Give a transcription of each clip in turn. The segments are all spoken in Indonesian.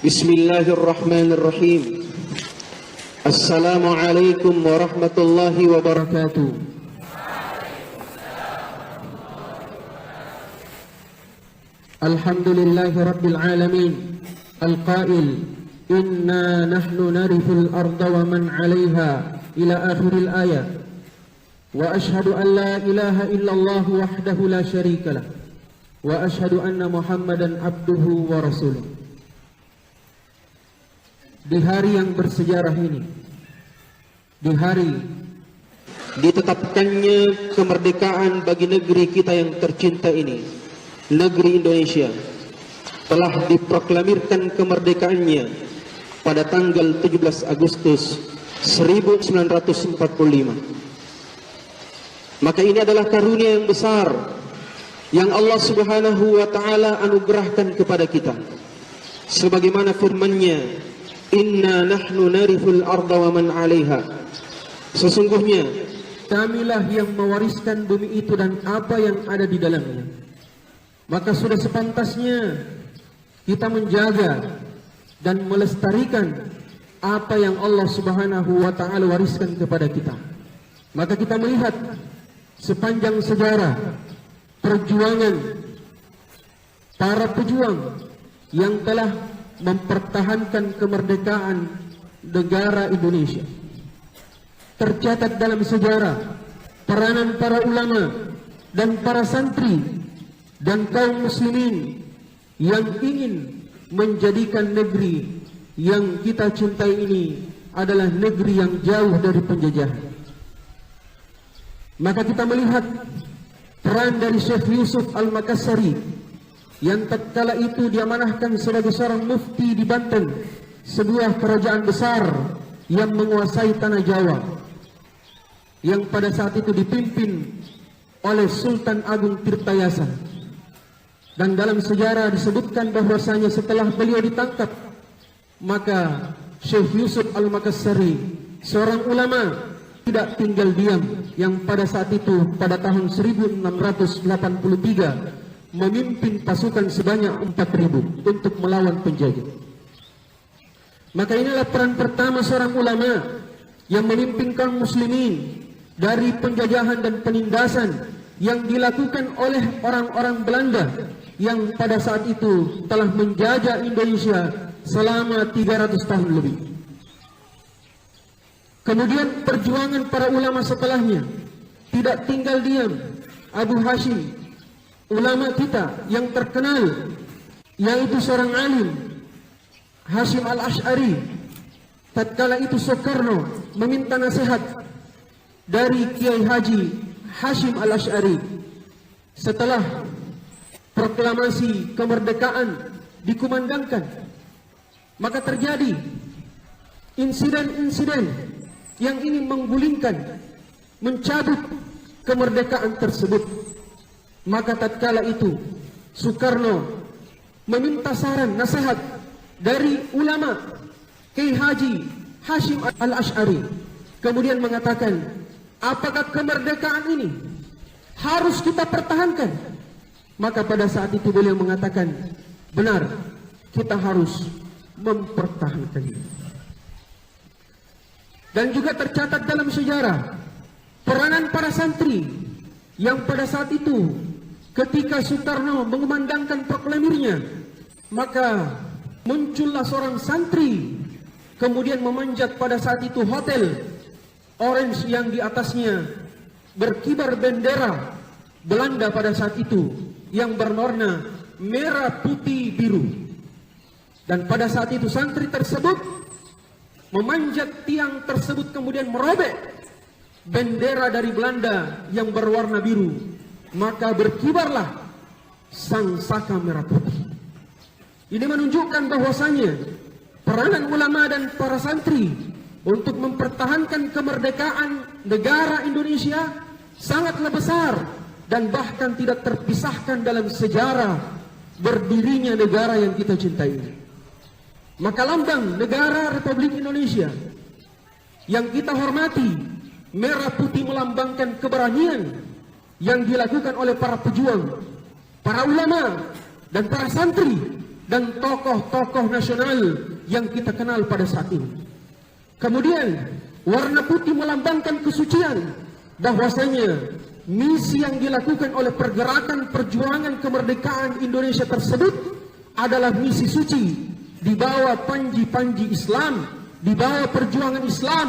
Bismillahirrahmanirrahim. Assalamualaikum warahmatullahi wabarakatuh. Alhamdulillahi rabbil alamin. Al-qail inna nahnu narithul arda wa man 'alayha ila akhiril ayat. Wa ashhadu an la ilaha illallah wahdahu la syarika lah. Wa ashhadu anna Muhammadan abduhu wa rasuluh. Di hari yang bersejarah ini, di hari ditetapkannya kemerdekaan bagi negeri kita yang tercinta ini, negeri Indonesia, telah diproklamirkan kemerdekaannya pada tanggal 17 Agustus 1945. Maka ini adalah karunia yang besar yang Allah Subhanahu wa taala anugerahkan kepada kita. Sebagaimana firman-Nya, inna nahnu narithul arda wa man 'alaiha. Sesungguhnya kamilah yang mewariskan bumi itu dan apa yang ada di dalamnya. Maka sudah sepantasnya kita menjaga dan melestarikan apa yang Allah Subhanahu wa taala wariskan kepada kita. Maka kita melihat sepanjang sejarah perjuangan para pejuang yang telah mempertahankan kemerdekaan negara Indonesia. Tercatat dalam sejarah peranan para ulama dan para santri dan kaum muslimin yang ingin menjadikan negeri yang kita cintai ini adalah negeri yang jauh dari penjajahan. Maka kita melihat peran dari Syekh Yusuf Al-Makassari yang tatkala itu diamanahkan sebagai seorang mufti di Banten, sebuah kerajaan besar yang menguasai tanah Jawa, yang pada saat itu dipimpin oleh Sultan Agung Tirtayasa. Dan dalam sejarah disebutkan bahwasanya setelah beliau ditangkap, maka Syekh Yusuf Al-Makassari, seorang ulama, tidak tinggal diam, yang pada saat itu pada tahun 1683 memimpin pasukan sebanyak 4.000 untuk melawan penjajah. Maka inilah peran pertama seorang ulama yang memimpin kaum muslimin dari penjajahan dan penindasan yang dilakukan oleh orang-orang Belanda yang pada saat itu telah menjajah Indonesia selama 300 tahun lebih. Kemudian perjuangan para ulama setelahnya tidak tinggal diam. Abu Hashim, ulama kita yang terkenal, yaitu seorang alim, Hashim Al-Ash'ari, tatkala itu Soekarno meminta nasihat dari Kiai Haji Hashim Al-Ash'ari setelah proklamasi kemerdekaan dikumandangkan, maka terjadi insiden-insiden yang ingin menggulingkan, mencabut kemerdekaan tersebut. Maka tatkala itu Soekarno meminta saran nasihat dari ulama Kiai Haji Hashim Al-Ash'ari, kemudian mengatakan, apakah kemerdekaan ini harus kita pertahankan? Maka pada saat itu beliau mengatakan, benar, kita harus mempertahankannya. Dan juga tercatat dalam sejarah peranan para santri yang pada saat itu ketika Soekarno mengumandangkan proklamirnya, maka muncullah seorang santri kemudian memanjat pada saat itu hotel orange yang di atasnya berkibar bendera Belanda pada saat itu yang berwarna merah, putih, biru. Dan pada saat itu santri tersebut memanjat tiang tersebut kemudian merobek bendera dari Belanda yang berwarna biru. Maka berkibarlah sang saka merah putih. Ini menunjukkan bahwasanya peranan ulama dan para santri untuk mempertahankan kemerdekaan negara Indonesia sangatlah besar dan bahkan tidak terpisahkan dalam sejarah berdirinya negara yang kita cintai ini. Maka lambang negara Republik Indonesia yang kita hormati, merah putih melambangkan keberanian yang dilakukan oleh para pejuang, para ulama dan para santri dan tokoh-tokoh nasional yang kita kenal pada saat ini. Kemudian warna putih melambangkan kesucian, bahwasanya misi yang dilakukan oleh pergerakan perjuangan kemerdekaan Indonesia tersebut adalah misi suci di bawah panji-panji Islam, di bawah perjuangan Islam.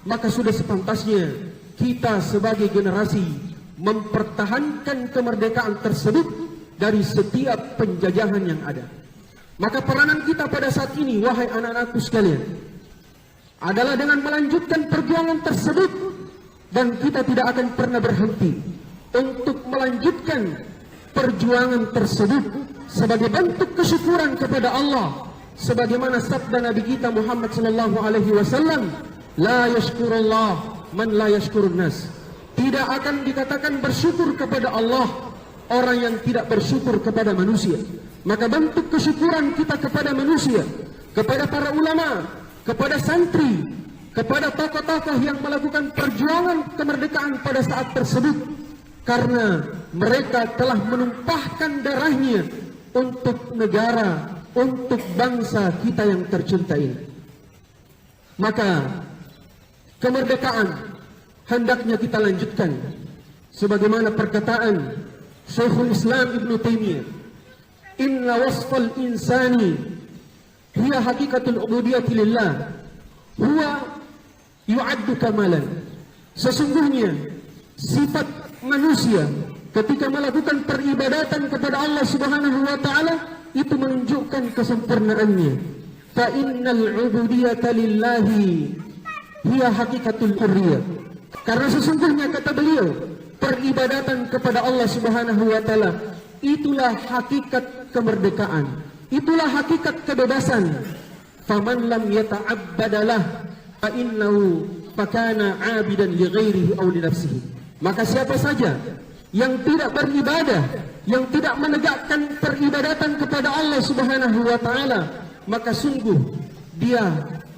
Maka sudah sepantasnya kita sebagai generasi mempertahankan kemerdekaan tersebut dari setiap penjajahan yang ada. Maka peranan kita pada saat ini, wahai anak-anakku sekalian, adalah dengan melanjutkan perjuangan tersebut, dan kita tidak akan pernah berhenti untuk melanjutkan perjuangan tersebut sebagai bentuk kesyukuran kepada Allah, sebagaimana sabda Nabi kita Muhammad sallallahu alaihi wasallam, la yashkurullah man la yashkurun nas. Tidak akan dikatakan bersyukur kepada Allah orang yang tidak bersyukur kepada manusia. Maka bentuk kesyukuran kita kepada manusia, kepada para ulama, kepada santri, kepada tokoh-tokoh yang melakukan perjuangan kemerdekaan pada saat tersebut, karena mereka telah menumpahkan darahnya untuk negara, untuk bangsa kita yang tercinta ini. Maka kemerdekaan hendaknya kita lanjutkan sebagaimana perkataan Syekhul Islam Ibn Taimiyah, inna wasfal insani hiya hakikatul ubudiyati lillah huwa yu'addu kamalan. Sesungguhnya sifat manusia ketika melakukan peribadatan kepada Allah Subhanahu wa taala itu menunjukkan kesempurnaannya. Fa innal ubudiyata lillahi hiya hakikatul hurriyah. Karena sesungguhnya, kata beliau, peribadatan kepada Allah Subhanahu wa taala itulah hakikat kemerdekaan, itulah hakikat kebebasan. Faman lam yata'abbadalah fa innahu fakana 'abidan li ghairihi aw li nafsihi. Maka siapa saja yang tidak beribadah, yang tidak menegakkan peribadatan kepada Allah Subhanahu wa taala, maka sungguh dia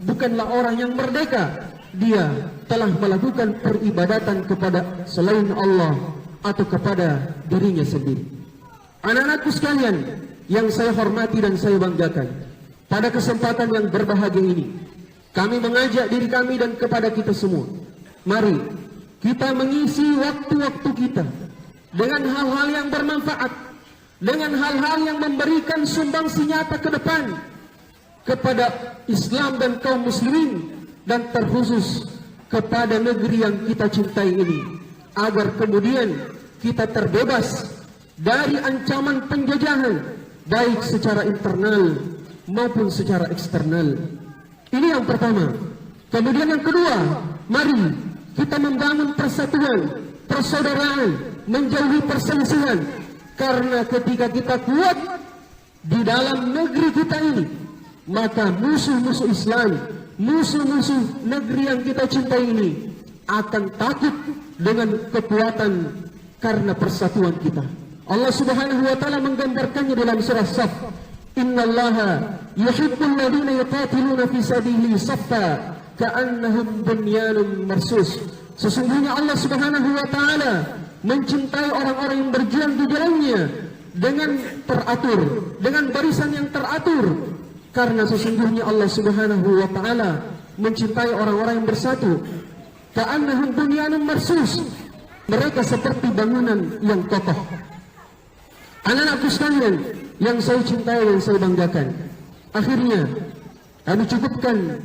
bukanlah orang yang merdeka. Dia telah melakukan peribadatan kepada selain Allah atau kepada dirinya sendiri. Anak-anakku sekalian yang saya hormati dan saya banggakan, pada kesempatan yang berbahagia ini, kami mengajak diri kami dan kepada kita semua, mari kita mengisi waktu-waktu kita dengan hal-hal yang bermanfaat, dengan hal-hal yang memberikan sumbangsi nyata ke depan kepada Islam dan kaum muslimin, dan terkhusus kepada negeri yang kita cintai ini, agar kemudian kita terbebas dari ancaman penjajahan, baik secara internal maupun secara eksternal. Ini yang pertama. Kemudian yang kedua, mari kita membangun persatuan, persaudaraan, menjauhi perselisihan. Karena ketika kita kuat di dalam negeri kita ini, maka musuh-musuh Islam, musuh-musuh negeri yang kita cintai ini akan takut dengan kekuatan karena persatuan kita. Allah Subhanahu wa taala menggambarkannya dalam surah Saf, innallaha yuhibbul ladzina yuqatiluna fi sabilihi saffa ka'annahum bunyanun marsus. Sesungguhnya Allah Subhanahu wa taala mencintai orang-orang yang berjuang di jalannya dengan teratur, dengan barisan yang teratur. Karena sesungguhnya Allah Subhanahu wa taala mencintai orang-orang yang bersatu. Ka'annahum bunyanun marsus. Mereka seperti bangunan yang kokoh. Anak-anakku sekalian yang saya cintai dan saya banggakan, akhirnya kami cukupkan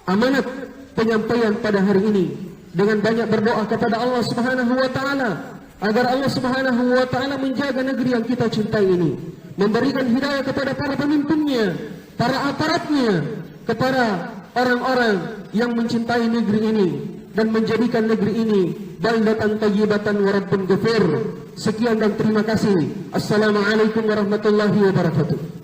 amanat penyampaian pada hari ini dengan banyak berdoa kepada Allah Subhanahu wa taala agar Allah Subhanahu wa taala menjaga negeri yang kita cintai ini, memberikan hidayah kepada para pemimpinnya, para aparatnya, kepada orang-orang yang mencintai negeri ini dan menjadikan negeri ini baldatan thayyibatan wa rabbun ghafur. Sekian dan terima kasih. Assalamualaikum warahmatullahi wabarakatuh.